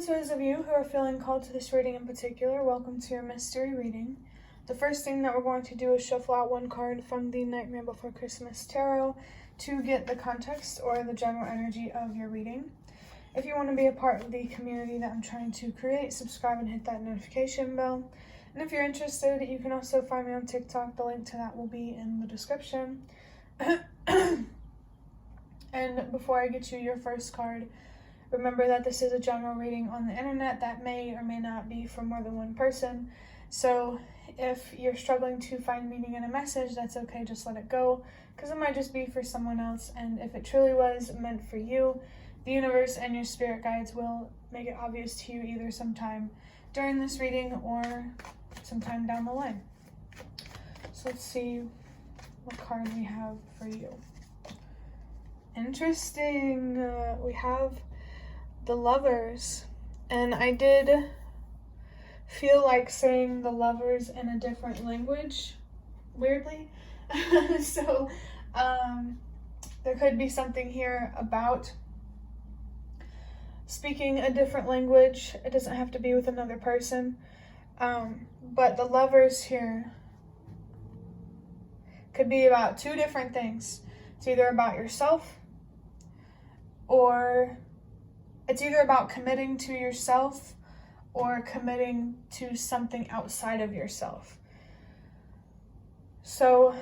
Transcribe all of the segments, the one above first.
to those of you who are feeling called to this reading in particular, welcome to your mystery reading. The first thing that we're going to do is shuffle out one card from the Nightmare Before Christmas Tarot to get the context or the general energy of your reading. If you want to be a part of the community that I'm trying to create, subscribe and hit that notification bell. And if you're interested, you can also find me on TikTok. The link to that will be in the description. And before I get you your first card, remember that this is a general reading on the internet that may or may not be for more than one person. So if you're struggling to find meaning in a message, that's okay, just let it go, because it might just be for someone else. And if it truly was meant for you, the universe and your spirit guides will make it obvious to you either sometime during this reading or sometime down the line. So let's see what card we have for you. Interesting. We have the Lovers, and I did feel like saying the Lovers in a different language, weirdly. So there could be something here about speaking a different language. It doesn't have to be with another person, but the Lovers here could be about two different things. It's either about yourself, or it's either about committing to yourself or committing to something outside of yourself. So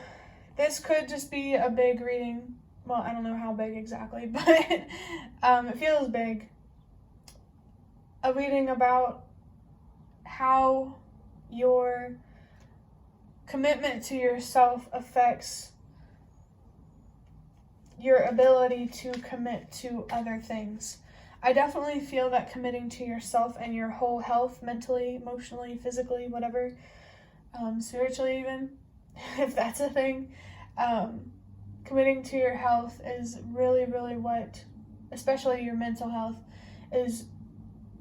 this could just be a big reading. Well, I don't know how big exactly, but it feels big. A reading about how your commitment to yourself affects your ability to commit to other things. I definitely feel that committing to yourself and your whole health, mentally, emotionally, physically, whatever, spiritually even, if that's a thing, committing to your health is really, really what, especially your mental health, is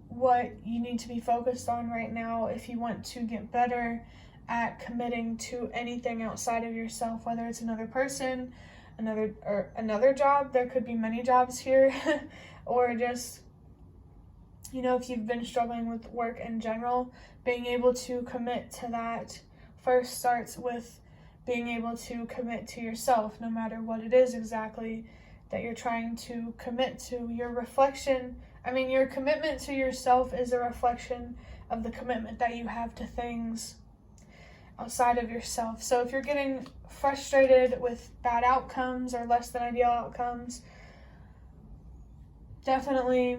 what you need to be focused on right now if you want to get better at committing to anything outside of yourself, whether it's another person, another job. There could be many jobs here. Or just, if you've been struggling with work in general, being able to commit to that first starts with being able to commit to yourself, no matter what it is exactly that you're trying to commit to. Your commitment to yourself is a reflection of the commitment that you have to things outside of yourself. So if you're getting frustrated with bad outcomes or less than ideal outcomes, definitely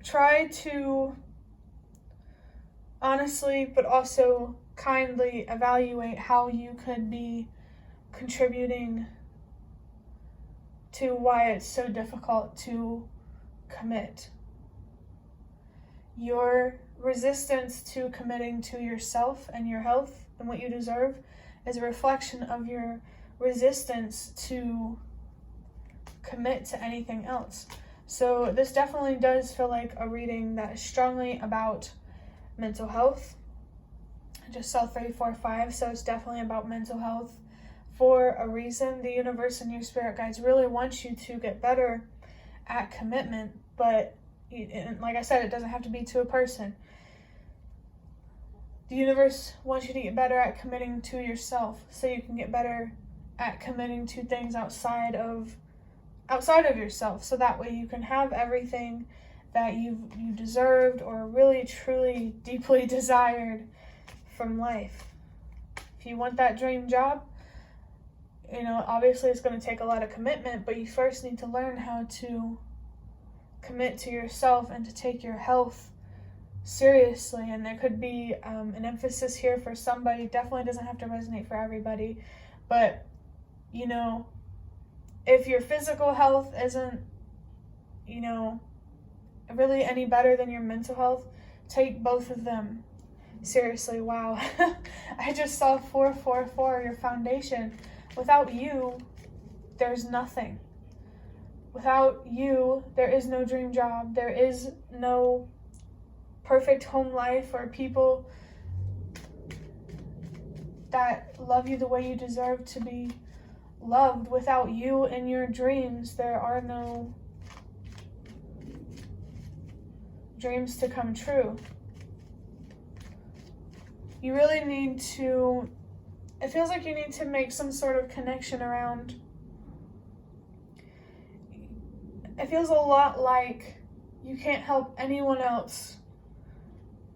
try to honestly, but also kindly evaluate how you could be contributing to why it's so difficult to commit. Your resistance to committing to yourself and your health and what you deserve is a reflection of your resistance to commit to anything else. So this definitely does feel like a reading that is strongly about mental health. I just saw 345, so it's definitely about mental health for a reason. The universe and your spirit guides really want you to get better at commitment, but like I said, it doesn't have to be to a person. The universe wants you to get better at committing to yourself so you can get better at committing to things outside of yourself, so that way you can have everything that you deserved or really truly deeply desired from life. If you want that dream job, obviously it's going to take a lot of commitment, but you first need to learn how to commit to yourself and to take your health seriously. And there could be an emphasis here for somebody. Definitely doesn't have to resonate for everybody, but if your physical health isn't, really any better than your mental health, take both of them seriously. Wow. I just saw 444, your foundation. Without you, there's nothing. Without you, there is no dream job. There is no perfect home life or people that love you the way you deserve to be loved. Without you and your dreams, there are no dreams to come true. You really need to, it feels like you need to make some sort of connection around, it feels a lot like you can't help anyone else,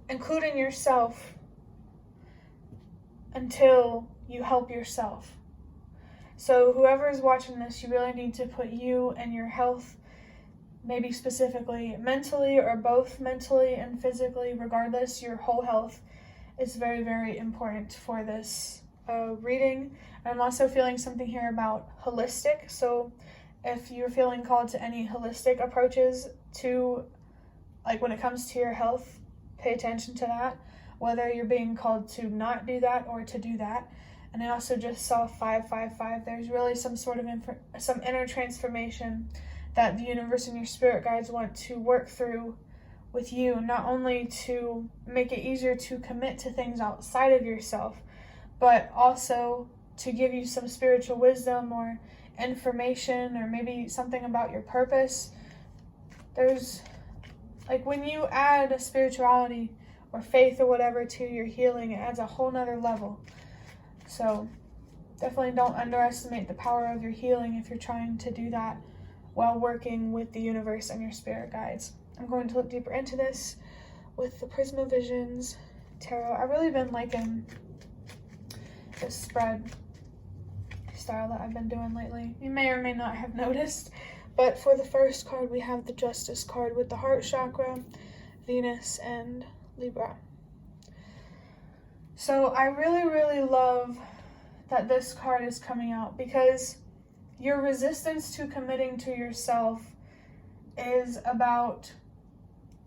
including yourself, until you help yourself. So whoever is watching this, you really need to put you and your health, maybe specifically mentally or both mentally and physically, regardless, your whole health is very, very important for this reading. I'm also feeling something here about holistic. So if you're feeling called to any holistic approaches to, like when it comes to your health, pay attention to that, whether you're being called to not do that or to do that. And I also just saw 555. There's really some sort of some inner transformation that the universe and your spirit guides want to work through with you, not only to make it easier to commit to things outside of yourself, but also to give you some spiritual wisdom or information, or maybe something about your purpose. There's, like, when you add a spirituality or faith or whatever to your healing, it adds a whole nother level. So definitely don't underestimate the power of your healing if you're trying to do that while working with the universe and your spirit guides. I'm going to look deeper into this with the Prisma Visions Tarot. I've really been liking this spread style that I've been doing lately. You may or may not have noticed, but for the first card, we have the Justice card with the heart chakra, Venus, and Libra. So I really, really love that this card is coming out, because your resistance to committing to yourself is about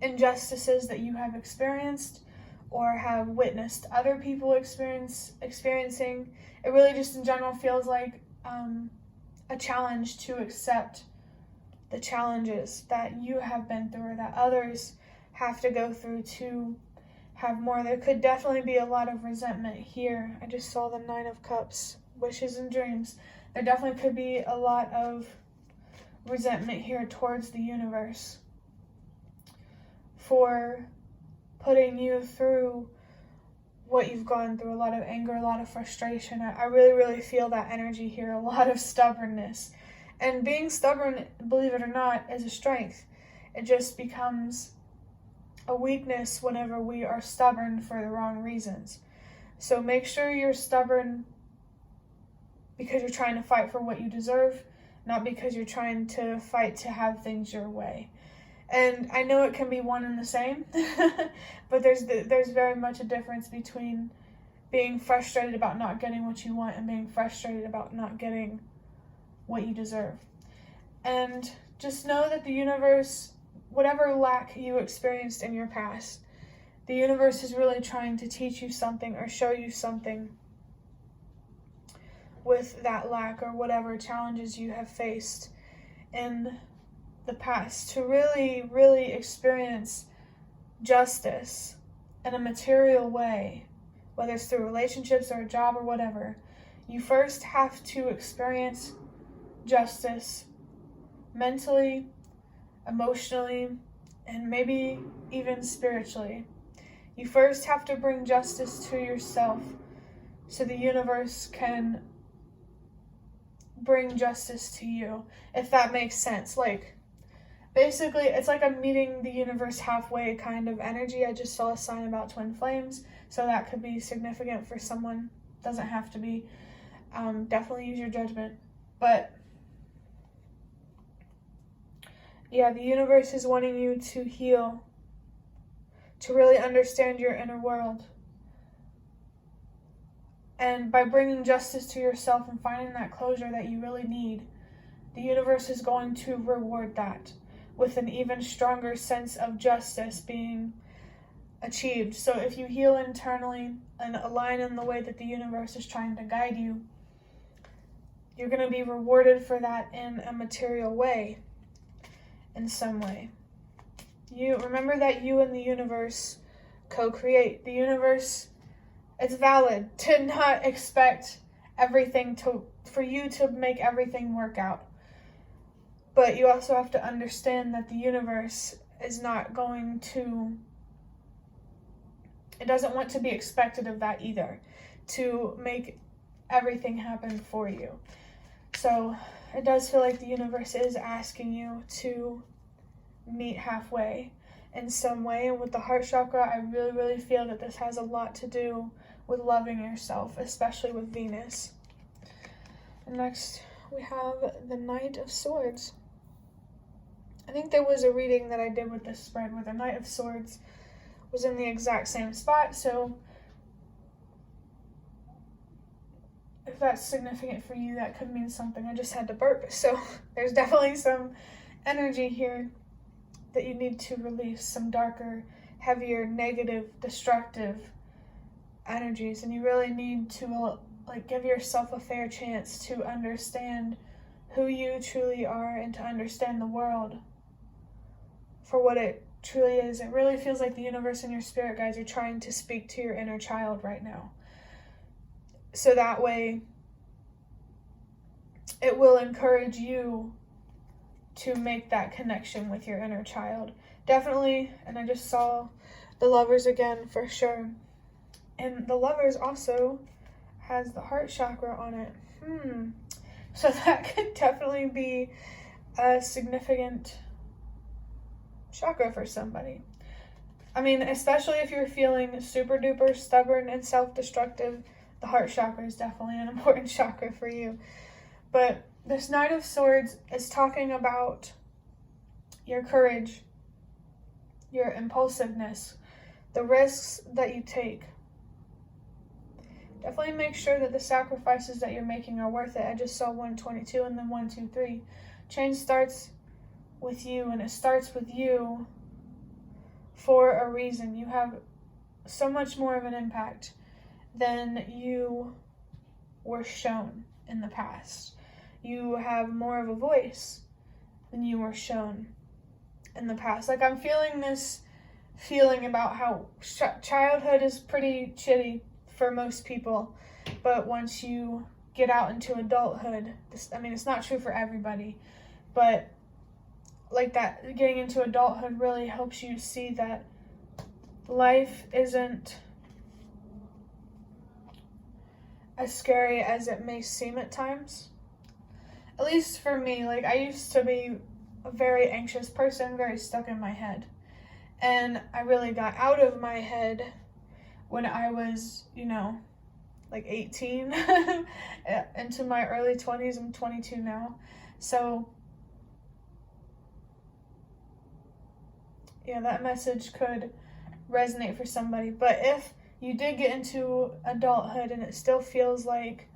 injustices that you have experienced or have witnessed other people experiencing. It really just in general feels like a challenge to accept the challenges that you have been through or that others have to go through to have more. There could definitely be a lot of resentment here. I just saw the 9 of Cups, wishes and dreams. There definitely could be a lot of resentment here towards the universe for putting you through what you've gone through. A lot of anger, a lot of frustration. I really, really feel that energy here. A lot of stubbornness. And being stubborn, believe it or not, is a strength. It just becomes a weakness whenever we are stubborn for the wrong reasons. So make sure you're stubborn because you're trying to fight for what you deserve, not because you're trying to fight to have things your way. And I know it can be one and the same, but there's very much a difference between being frustrated about not getting what you want and being frustrated about not getting what you deserve. And just know that the universe, whatever lack you experienced in your past, the universe is really trying to teach you something or show you something with that lack or whatever challenges you have faced in the past, to really, really experience justice in a material way, whether it's through relationships or a job or whatever. You first have to experience justice mentally, emotionally, and maybe even spiritually. You first have to bring justice to yourself so the universe can bring justice to you, if that makes sense. Like, basically, it's like I'm meeting the universe halfway kind of energy. I just saw a sign about twin flames, so that could be significant for someone. Doesn't have to be. Definitely use your judgment. But yeah, the universe is wanting you to heal, to really understand your inner world. And by bringing justice to yourself and finding that closure that you really need, the universe is going to reward that with an even stronger sense of justice being achieved. So if you heal internally and align in the way that the universe is trying to guide you, you're going to be rewarded for that in a material way, in some way. You remember that you and the universe co-create. The universe, it's valid to not expect everything for you to make everything work out. But you also have to understand that the universe is not going to, it doesn't want to be expected of that either, to make everything happen for you. So it does feel like the universe is asking you to meet halfway in some way. And with the heart chakra, I really, really feel that this has a lot to do with loving yourself, especially with Venus. And next, we have the Knight of Swords. I think there was a reading that I did with this spread where the Knight of Swords was in the exact same spot, so if that's significant for you, that could mean something. I just had to burp, so there's definitely some energy here that you need to release, some darker, heavier, negative, destructive energies, and you really need to give yourself a fair chance to understand who you truly are and to understand the world for what it truly is. It really feels like the universe and your spirit guides are trying to speak to your inner child right now. So that way, it will encourage you to make that connection with your inner child. Definitely, and I just saw the Lovers again for sure. And the Lovers also has the heart chakra on it. So that could definitely be a significant chakra for somebody. I mean, especially if you're feeling super duper stubborn and self-destructive, the heart chakra is definitely an important chakra for you. But this Knight of Swords is talking about your courage, your impulsiveness, the risks that you take. Definitely make sure that the sacrifices that you're making are worth it. I just saw 122 and then 123. Change starts with you, and it starts with you for a reason. You have so much more of an impact than you were shown in the past. You have more of a voice than you were shown in the past. Like, I'm feeling this feeling about how childhood is pretty shitty for most people, but once you get out into adulthood, it's not true for everybody, but like that, getting into adulthood really helps you see that life isn't as scary as it may seem at times. At least for me, like, I used to be a very anxious person, very stuck in my head. And I really got out of my head when I was, 18 into my early 20s. I'm 22 now. So, yeah, that message could resonate for somebody. But if you did get into adulthood and it still feels like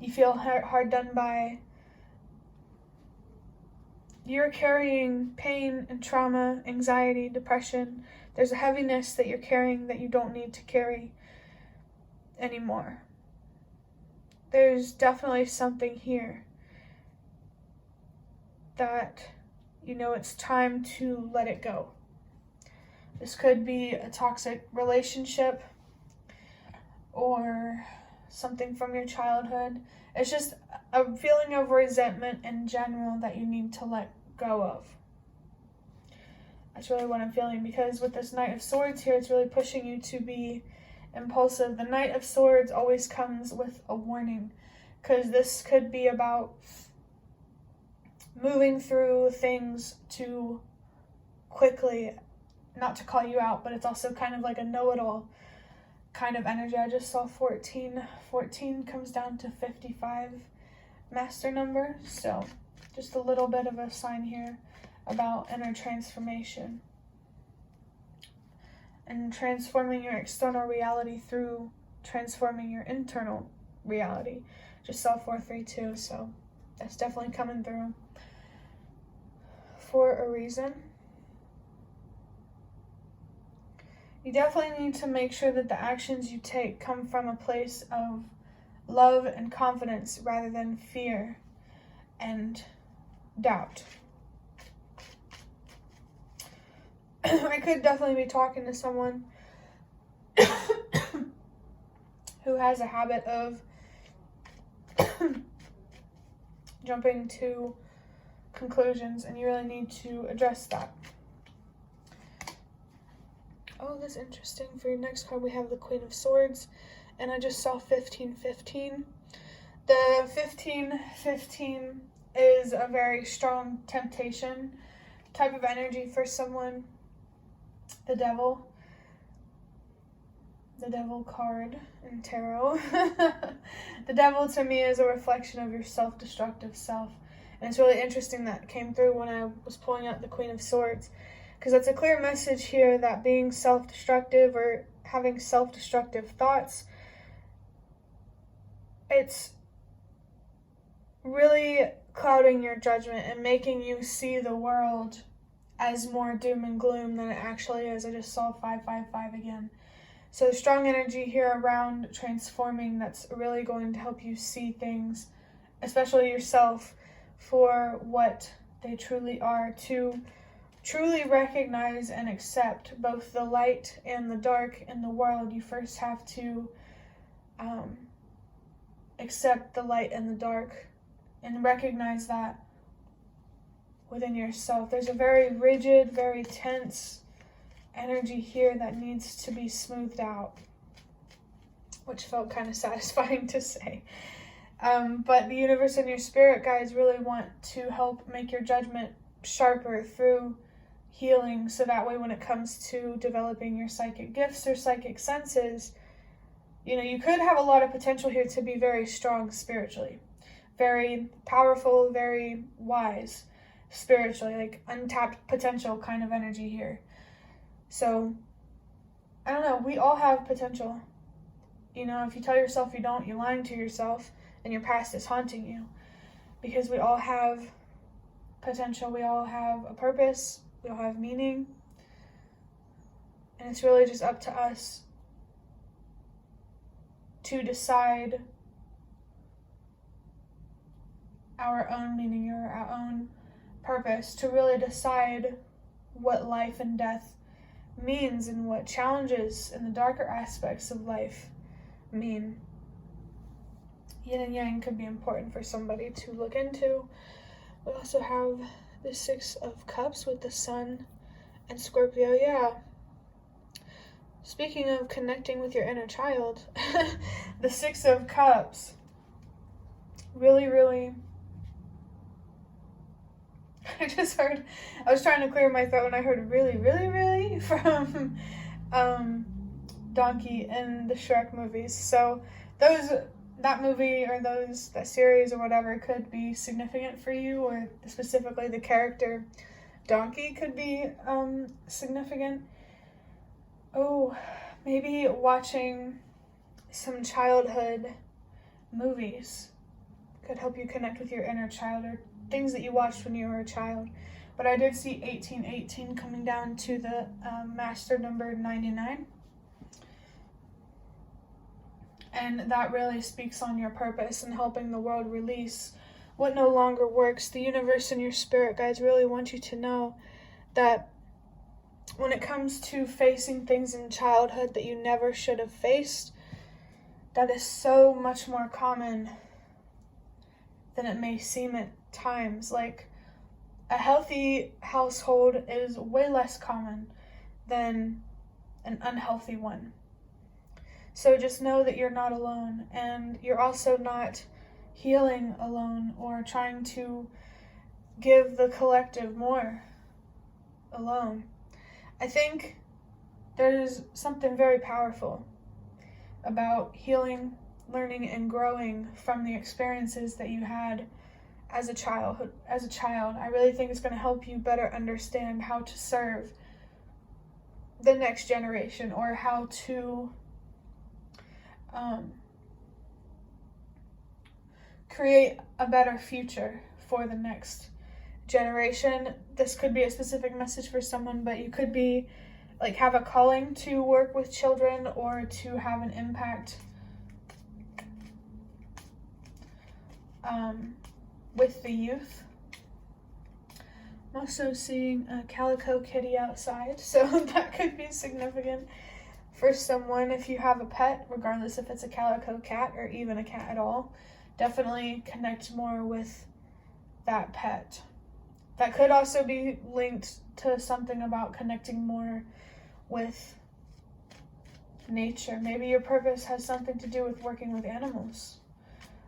you feel hard done by, you're carrying pain and trauma, anxiety, depression. There's a heaviness that you're carrying that you don't need to carry anymore. There's definitely something here that, it's time to let it go. This could be a toxic relationship or something from your childhood. It's just a feeling of resentment in general that you need to let go of. That's really what I'm feeling, because with this Knight of Swords here, it's really pushing you to be impulsive. The Knight of Swords always comes with a warning, because this could be about moving through things too quickly. Not to call you out, but it's also kind of like a know-it-all kind of energy. I just saw 14. 14 comes down to 55 master number, so just a little bit of a sign here about inner transformation and transforming your external reality through transforming your internal reality. Just saw 432, so that's definitely coming through for a reason. You definitely need to make sure that the actions you take come from a place of love and confidence rather than fear and doubt. I could definitely be talking to someone who has a habit of jumping to conclusions, and you really need to address that. Oh, that's interesting. For your next card, we have the Queen of Swords, and I just saw 1515. The 1515 is a very strong temptation type of energy for someone. The Devil card in tarot. The Devil to me is a reflection of your self-destructive self. And it's really interesting that came through when I was pulling out the Queen of Swords, because it's a clear message here that being self-destructive or having self-destructive thoughts, it's really clouding your judgment and making you see the world as more doom and gloom than it actually is. I just saw 555 again. So the strong energy here around transforming, that's really going to help you see things, especially yourself, for what they truly are. To truly recognize and accept both the light and the dark in the world, you first have to accept the light and the dark and recognize that within yourself. There's a very rigid, very tense energy here that needs to be smoothed out, which felt kind of satisfying to say. But the universe and your spirit guides really want to help make your judgment sharper through healing, so that way when it comes to developing your psychic gifts or psychic senses, you could have a lot of potential here to be very strong spiritually, very powerful, very wise spiritually, like untapped potential kind of energy here. So, I don't know, we all have potential. If you tell yourself you don't, you're lying to yourself, and your past is haunting you. Because we all have potential, we all have a purpose, we all have meaning. And it's really just up to us to decide our own meaning or our own purpose, to really decide what life and death means and what challenges and the darker aspects of life mean. Yin and yang could be important for somebody to look into. We also have the Six of Cups with the Sun and Scorpio. Yeah. Speaking of connecting with your inner child, the Six of Cups really, really... I was trying to clear my throat and I heard really, really, really from Donkey in the Shrek movies. So that movie or that series or whatever could be significant for you, or specifically the character Donkey could be significant. Oh, maybe watching some childhood movies could help you connect with your inner child, or things that you watched when you were a child. But I did see 1818 coming down to the master number 99. And that really speaks on your purpose and helping the world release what no longer works. The universe and your spirit guides really want you to know that when it comes to facing things in childhood that you never should have faced, that is so much more common than it may seem at times. Like, a healthy household is way less common than an unhealthy one. So just know that you're not alone, and you're also not healing alone or trying to give the collective more alone. I think there's something very powerful about healing, learning, and growing from the experiences that you had as a child. I really think it's going to help you better understand how to serve the next generation, or how to create a better future for the next generation. This could be a specific message for someone, but you could be have a calling to work with children or to have an impact with the youth. I'm also seeing a calico kitty outside, so that could be significant for someone. If you have a pet, regardless if it's a calico cat or even a cat at all, definitely connect more with that pet. That could also be linked to something about connecting more with nature. Maybe your purpose has something to do with working with animals.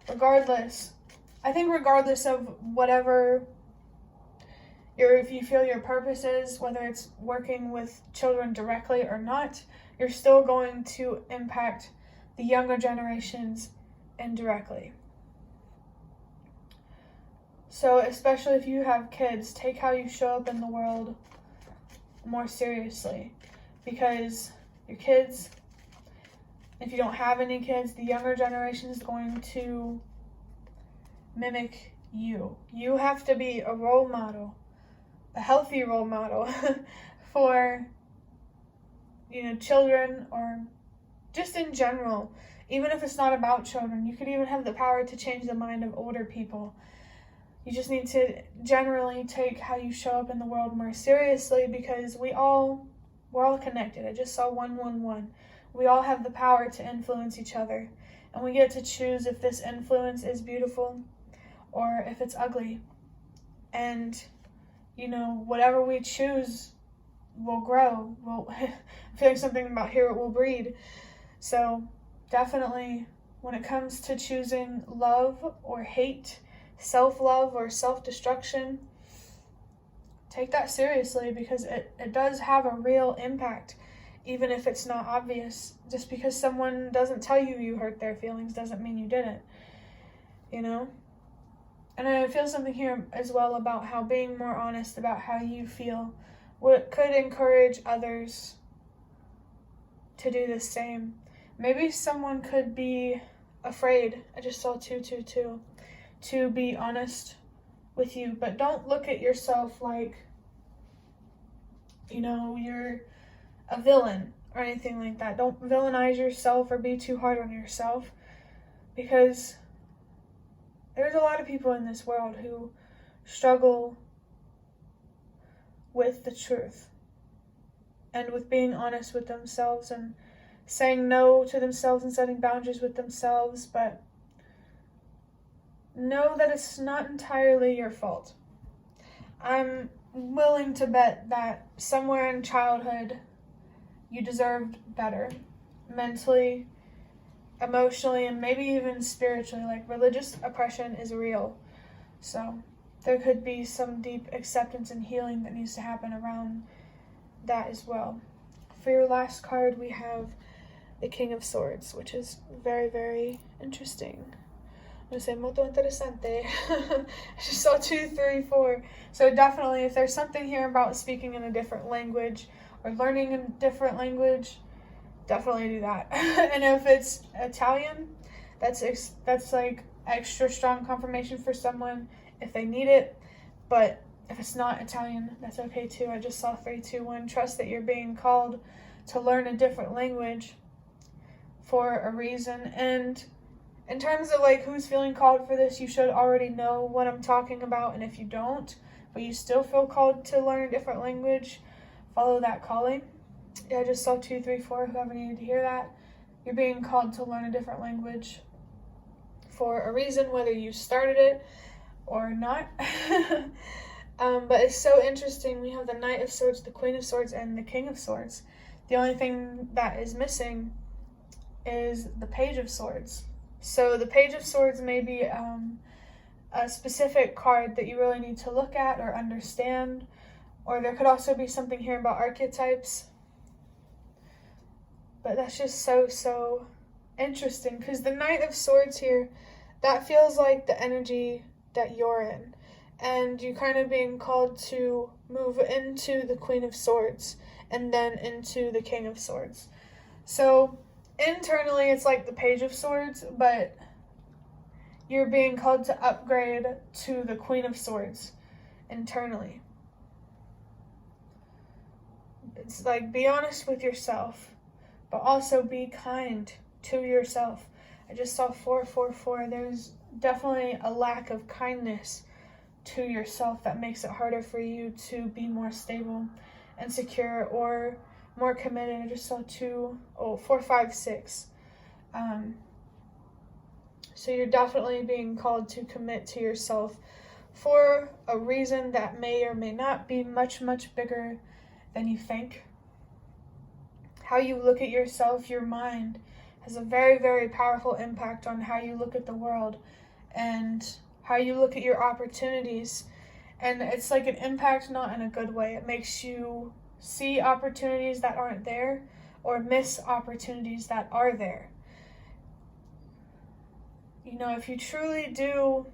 Regardless, I think regardless of whatever if you feel your purpose is, whether it's working with children directly or not, you're still going to impact the younger generations indirectly. So especially if you have kids, take how you show up in the world more seriously, because your kids, if you don't have any kids, the younger generation is going to mimic you. You have to be a role model, a healthy role model for, children, or just in general. Even if it's not about children, you could even have the power to change the mind of older people. You just need to generally take how you show up in the world more seriously, because we're all connected. I just saw 111. We all have the power to influence each other, and we get to choose if this influence is beautiful or if it's ugly. And whatever we choose will grow. I'm feeling something about here, it will breed. So definitely, when it comes to choosing love or hate, self-love or self-destruction, take that seriously, because it does have a real impact, even if it's not obvious. Just because someone doesn't tell you hurt their feelings doesn't mean you didn't, And I feel something here as well about how being more honest about how you feel could encourage others to do the same. Maybe someone could be afraid, I just saw 222, to be honest with you, but don't look at yourself like, you're a villain or anything like that. Don't villainize yourself or be too hard on yourself, because there's a lot of people in this world who struggle with the truth and with being honest with themselves and saying no to themselves and setting boundaries with themselves, but know that it's not entirely your fault. I'm willing to bet that somewhere in childhood you deserved better, mentally, emotionally, and maybe even spiritually. Like, religious oppression is real. So there could be some deep acceptance and healing that needs to happen around that as well. For your last card, we have the King of Swords, which is very, very interesting. I'm going to say molto interessante. I just saw 2, 3, 4. So definitely, if there's something here about speaking in a different language or learning a different language, definitely do that. And if it's Italian, that's like extra strong confirmation for someone if they need it. But if it's not Italian, that's okay too. I just saw 3, 2, 1. Trust that you're being called to learn a different language for a reason. And in terms of like who's feeling called for this, you should already know what I'm talking about. And if you don't, but you still feel called to learn a different language, follow that calling. Yeah, I just saw 2, 3, 4, whoever needed to hear that. You're being called to learn a different language for a reason, whether you started it or not. But it's so interesting. We have the Knight of Swords, the Queen of Swords, and the King of Swords. The only thing that is missing is the Page of Swords. So the Page of Swords may be a specific card that you really need to look at or understand, or there could also be something here about archetypes. But that's just so interesting, because the Knight of Swords here, that feels like the energy that you're in. And you're kind of being called to move into the Queen of Swords and then into the King of Swords. So internally, it's like the Page of Swords, but you're being called to upgrade to the Queen of Swords internally. It's like, be honest with yourself, but also be kind to yourself. I just saw 4, 4, 4. There's definitely a lack of kindness to yourself that makes it harder for you to be more stable and secure or more committed. I just saw 4, 5, 6. So you're definitely being called to commit to yourself for a reason that may or may not be much, much bigger than you think. how you look at yourself, your mind, has a very, very powerful impact on how you look at the world and how you look at your opportunities. And it's like an impact not in a good way. It makes you see opportunities that aren't there or miss opportunities that are there. You know, if you truly do,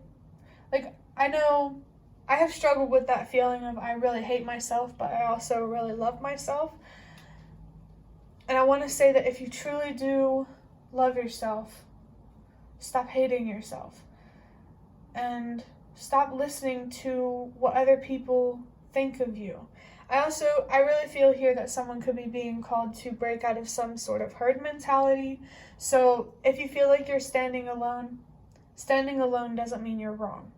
like, I know I have struggled with that feeling of I really hate myself, but I also really love myself. And I want to say that if you truly do love yourself, stop hating yourself. And stop listening to what other people think of you. I really feel here that someone could be being called to break out of some sort of herd mentality. So if you feel like you're standing alone doesn't mean you're wrong.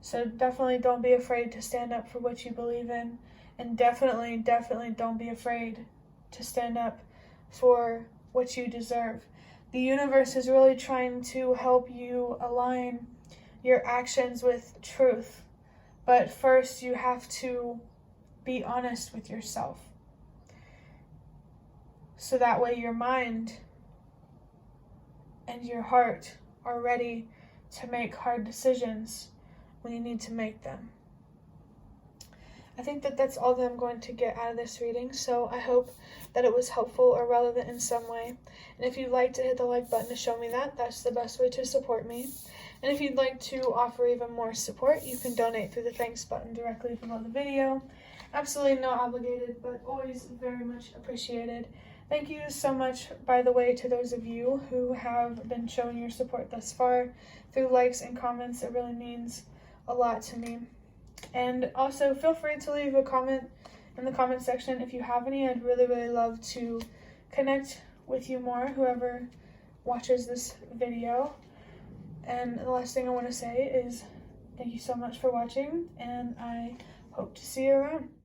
So definitely don't be afraid to stand up for what you believe in. And definitely don't be afraid to stand up for what you deserve. The universe is really trying to help you align your actions with truth. But first you have to be honest with yourself. So that way your mind and your heart are ready to make hard decisions when you need to make them. I think that that's all that I'm going to get out of this reading, so I hope that it was helpful or relevant in some way. And if you'd like to hit the like button to show me that, that's the best way to support me. And if you'd like to offer even more support, you can donate through the thanks button directly below the video. Absolutely not obligated, but always very much appreciated. Thank you so much, by the way, to those of you who have been showing your support thus far through likes and comments. It really means a lot to me. And also feel free to leave a comment in the comment section if you have any. I'd really, really love to connect with you more, whoever watches this video. And the last thing I want to say is thank you so much for watching, and I hope to see you around.